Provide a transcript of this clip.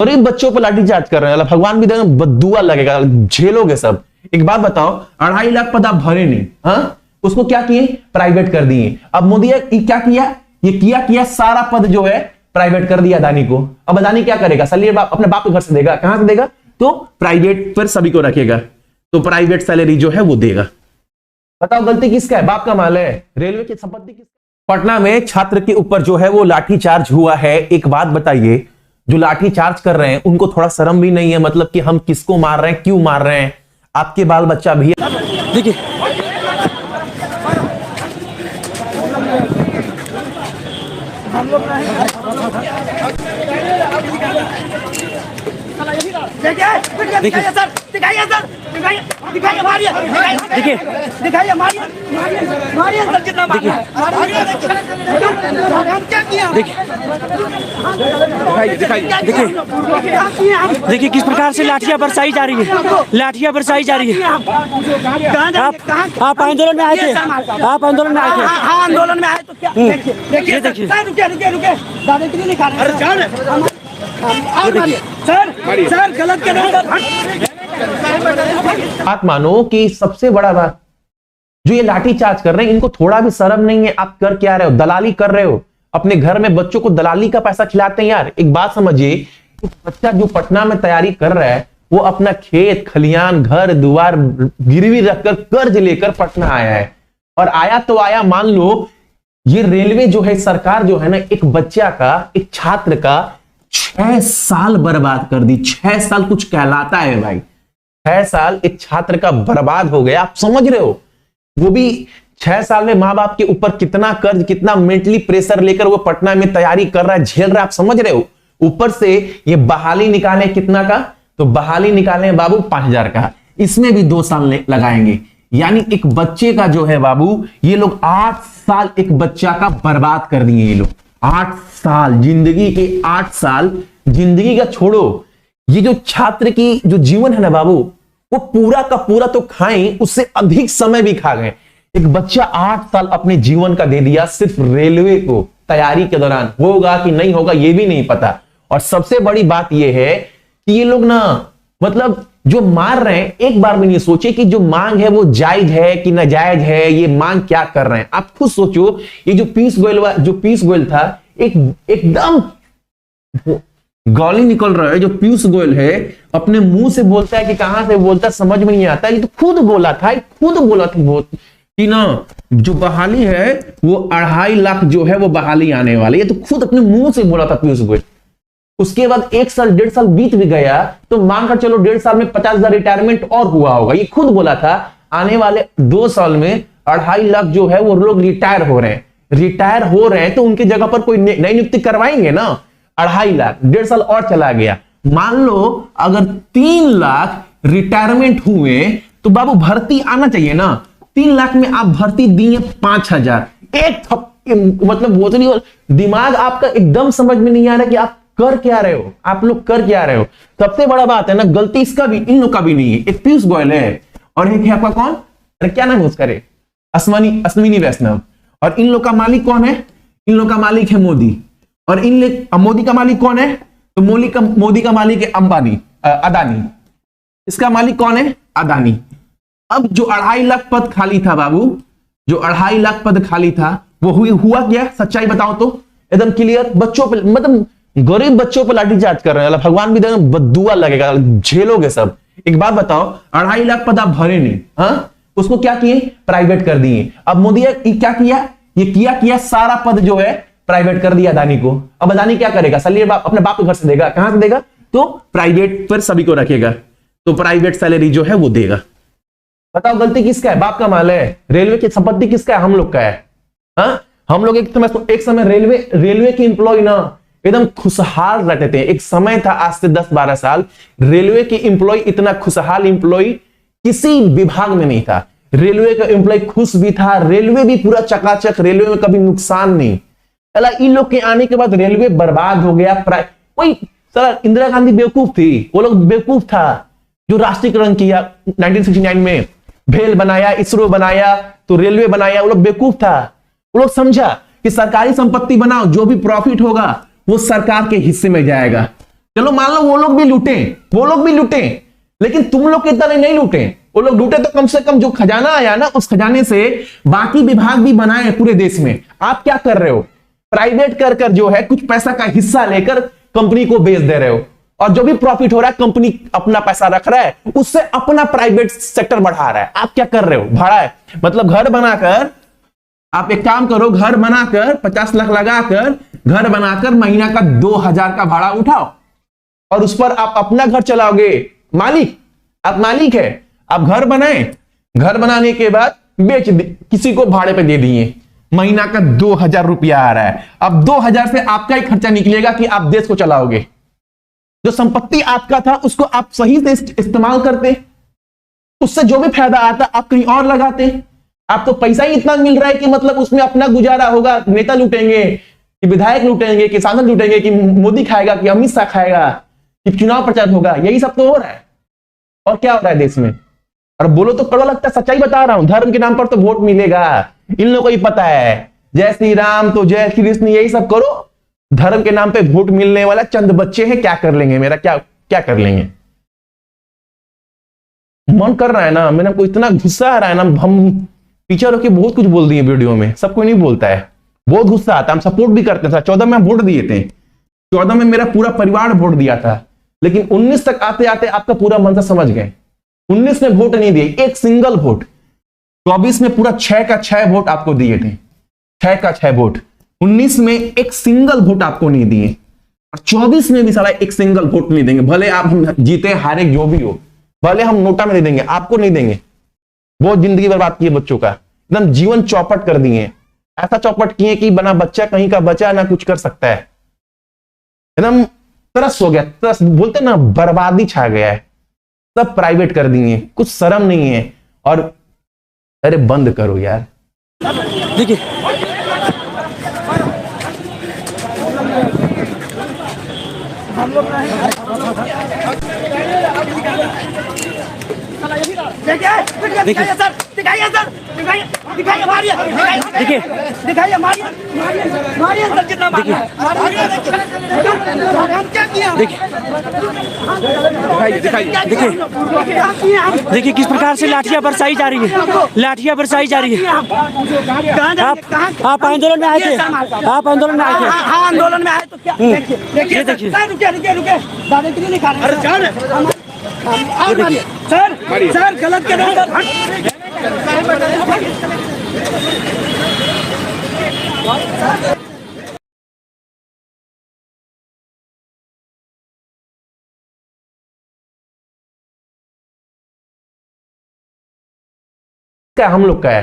गरीब बच्चों पर लाठीचार्ज कर रहे हैं, भगवान भी देंगे, बद्दुआ लगेगा, झेलोगे सब। एक बात बताओ, 2.5 लाख पद आप भरे नहीं, हाँ? उसको क्या किए? प्राइवेट कर दिए। अब मोदी क्या किया? ये किया सारा पद जो है प्राइवेट कर दिया अदानी को। अब अदानी क्या करेगा? सैलरी अपने बाप के घर से देगा। कहां से देगा? तो प्राइवेट पर सभी को रखेगा, तो प्राइवेट सैलरी जो है वो देगा। बताओ गलती किसका है? बाप का माल है। रेलवे की संपत्ति किसकी? पटना में छात्र के ऊपर जो है वो लाठीचार्ज हुआ है। एक बात बताइए, जो लाठीचार्ज कर रहे हैं उनको थोड़ा शर्म भी नहीं है? मतलब कि हम किसको मार रहे हैं, क्यों मार रहे हैं? आपके बाल बच्चा भी है। देखिए दिखाइए सर, दिखाइए सर, दिखाइए मारिए, देखिए दिखाइए मारिए, मारिए सर, कितना मारिए, हम क्या किया? देखिए किस प्रकार से लाठियां बरसाई जा रही है, लाठियां बरसाई जा रही है। आप आंदोलन में आए थे, आप आंदोलन में आए थे। हाँ आंदोलन में आए तो क्या? देखिए देखिए रुके दादा के लिए नहीं खा रहे सर, गलत कर रहे हैं। बात मानो कि सबसे बड़ा बात, जो ये लाठीचार्ज कर रहे हैं इनको थोड़ा भी शर्म नहीं है। आप कर क्या रहे हो? दलाली कर रहे हो। अपने घर में बच्चों को दलाली का पैसा खिलाते हैं। यार एक बात समझिए, बच्चा जो पटना में तैयारी कर रहा है वो अपना खेत खलियान घर द्वार गिरवी रखकर कर्ज लेकर पटना आया है। और आया तो आया, मान लो ये रेलवे जो है, सरकार जो है ना, एक बच्चा का, एक छात्र का 6 साल बर्बाद कर दी। 6 साल कुछ कहलाता है भाई? 6 साल एक छात्र का बर्बाद हो गया। आप समझ रहे हो? वो भी 6 साल में माँ बाप के ऊपर कितना कर्ज, कितना मेंटली प्रेशर लेकर वो पटना में तैयारी कर रहा है, झेल रहा है। आप समझ रहे हो? ऊपर से ये बहाली निकाले कितना का? तो बहाली निकाले बाबू 5,000 का, इसमें भी 2 साल लगाएंगे। यानी एक बच्चे का जो है बाबू, ये लोग 8 साल एक बच्चा का बर्बाद कर दिए। ये लोग 8 साल, जिंदगी के 8 साल, जिंदगी का छोड़ो, ये जो छात्र की जो जीवन है ना बाबू, वो पूरा का पूरा तो खाएं, उससे अधिक समय भी खा गए। एक बच्चा 8 साल अपने जीवन का दे दिया सिर्फ रेलवे को तैयारी के दौरान। होगा कि नहीं होगा ये भी नहीं पता। और सबसे बड़ी बात यह है कि ये लोग ना, मतलब जो मार रहे हैं, एक बार में नहीं सोचे कि जो मांग है वो जायज है कि नाजायज है। ये मांग क्या कर रहे हैं आप खुद सोचो। ये जो पीयूष गोयल था, एकदम गाली निकल रहा है। जो पीयूष गोयल है अपने मुंह से बोलता है कि कहां से बोलता है समझ में नहीं आता। ये तो खुद बोला था कि ना जो बहाली है वो 2.5 लाख जो है वो बहाली आने वाली। ये तो खुद अपने मुंह से बोला था पीयूष गोयल। उसके बाद 1 साल 1.5 साल बीत भी गया तो मान कर चलो 1.5 साल में 50,000 रिटायरमेंट और हुआ होगा। ये खुद बोला था आने वाले 2 साल में 2.5 लाख जो है वो लोग रिटायर हो रहे हैं तो उनकी जगह पर कोई नई नियुक्ति करवाएंगे ना। 2.5 लाख, 1.5 साल और चला गया। मान लो अगर 3 लाख रिटायरमेंट हुए तो बाबू भर्ती आना चाहिए ना। 3 लाख में आप भर्ती दिए 5,000। मतलब वो तो नहीं, दिमाग आपका एकदम समझ में नहीं आ रहा कि आप कर क्या रहे हो, आप लोग कर क्या रहे हो। सबसे बड़ा बात है ना, गलती इसका भी, इन लोग का भी नहीं है। एक पीयूष गोयल है और एक है आपका कौन, अरे क्या नाम है उसका, रे अश्विनी वैष्णव। और इन लोग का मालिक कौन है? इन लोग का मालिक है मोदी। और मोदी का मालिक कौन है? तो मोदी का मालिक है अंबानी, अदानी। इसका मालिक कौन है? अदानी। अब जो 2.5 लाख पद खाली था बाबू, जो 2.5 लाख पद खाली था वो हुआ क्या? सच्चाई बताओ तो एकदम क्लियर। बच्चों पे, मतलब गरीब बच्चों पर लाठीचार्ज कर रहे हैं, भगवान भी देंगे, बद्दुआ लगेगा, झेलोगे सब। एक बात बताओ, 2.5 लाख पद आप भरे नहीं, हाँ? उसको क्या किए? प्राइवेट कर दिए। अब मोदी क्या किया? ये किया सारा पद जो है प्राइवेट कर दिया अदानी को। अब अदानी क्या करेगा? सैलरी अपने बाप के घर से देगा। कहां से देगा? तो प्राइवेट पर सभी को रखेगा, तो प्राइवेट सैलरी जो है वो देगा। बताओ गलती किसका है? बाप का माल है। रेलवे की संपत्ति किसका है? हम लोग का है। हाँ, हम लोग एक समय रेलवे के एम्प्लॉय ना एकदम खुशहाल रहते थे। एक समय था आज से 10-12 साल, रेलवे के एम्प्लॉय इतना खुशहाल एम्प्लॉय किसी विभाग में नहीं था। रेलवे का एम्प्लॉय खुश भी था, रेलवे भी पूरा चकाचक, रेलवे में कभी नुकसान नहीं। इन लोग के आने के बाद रेलवे बर्बाद हो गया। कोई सर, इंदिरा गांधी बेवकूफ थी, वो लोग बेवकूफ था जो राष्ट्रीयकरण किया 1969 में, भेल बनाया, इसरो बनाया, तो रेलवे बनाया। वो लोग बेवकूफ था। वो लोग समझा कि सरकारी संपत्ति बनाओ, जो भी प्रॉफिट होगा वो सरकार के हिस्से में जाएगा। चलो मान लो वो लोग भी लूटे, लेकिन तुम लोग की तरह नहीं लूटे। वो लोग लूटे तो कम से कम जो खजाना आया ना, उस खजाने से बाकी विभाग भी बनाए पूरे देश में। आप क्या कर रहे हो? प्राइवेट कर जो है कुछ पैसा का हिस्सा लेकर कंपनी को बेच दे रहे हो, और जो भी प्रॉफिट हो रहा है कंपनी अपना पैसा रख रहा है, उससे अपना प्राइवेट सेक्टर बढ़ा रहा है। आप क्या कर रहे हो? भाड़ा है, मतलब घर बनाकर, आप एक काम करो, घर बनाकर 50 लाख लगाकर घर बनाकर महीना का 2000 का भाड़ा उठाओ, और उस पर आप अपना घर चलाओगे। आप मालिक है। आप घर बनाए, घर बनाने के बाद बेच दे, किसी को भाड़े पे दे दिए, महीना का 2000 रुपया आ रहा है। अब 2000 से आपका ही खर्चा निकलेगा कि आप देश को चलाओगे। जो संपत्ति आपका था उसको आप सही से इस्तेमाल करते, उससे जो भी फायदा आता आप कहीं और लगाते। आप तो पैसा ही इतना मिल रहा है कि मतलब उसमें अपना गुजारा होगा। नेता लूटेंगे कि विधायक लूटेंगे कि सांसद लूटेंगे कि मोदी खाएगा कि अमित शाह खाएगा कि चुनाव प्रचार होगा, यही सब तो हो रहा है। और क्या हो रहा है देश में? और बोलो तो कड़वा लगता है, सच्चाई बता रहा हूं। धर्म के नाम पर तो वोट मिलेगा, इन लोगों को ही पता है। जय श्री राम तो जय कृष्ण, यही सब करो। धर्म के नाम पे वोट मिलने वाला चंद बच्चे हैं, क्या कर लेंगे? मेरा क्या कर लेंगे? मन कर रहा है ना, मेरे को इतना गुस्सा आ रहा है ना। हम टीचर होके बहुत कुछ बोल दिए वीडियो में, सब कोई नहीं बोलता है, बहुत गुस्सा आता है। हम सपोर्ट भी करते थे, 14 में हम वोट दिए थे, 14 में मेरा पूरा परिवार वोट दिया था, लेकिन 19 तक आते आते आपका पूरा मंशा समझ गए। 19 में वोट नहीं दिए, एक सिंगल वोट। 24 में पूरा 6 का 6 वोट आपको दिए थे, 6 का 6 वोट। 19 में एक सिंगल वोट आपको नहीं दिए, और 24 में भी साला एक सिंगल वोट नहीं देंगे। भले आप हम जीते हारे जो भी हो, भले हम नोटा में दे देंगे, आपको नहीं देंगे। बहुत जिंदगी बर्बाद की है बच्चों का, एकदम जीवन चौपट कर दिए। ऐसा चौपट किए कि बना बच्चा कहीं का बचा ना कुछ कर सकता है। एकदम तरस हो गया, तरस बोलते ना, बर्बादी छा गया है। सब प्राइवेट कर दिए, कुछ शर्म नहीं है। और अरे बंद करो यार। देखिए दिखाइए सर, दिखाइए सर, दिखाइए, मारिए, देखिए दिखाइए, मारिए, मारिए सर, जितना मारिए, हम क्या किया? देखिए किस प्रकार से लाठियां बरसाई जा रही है, लाठियां बरसाई जा रही है। आप आंदोलन में आए थे, आप आंदोलन में आए थे। हाँ, आंदोलन में आए तो क्या? देखिए देखिए सर, रुके, दादागिरी नहीं खा रहे। सर गलत कर रहे हैं। क्या हम लोग का है?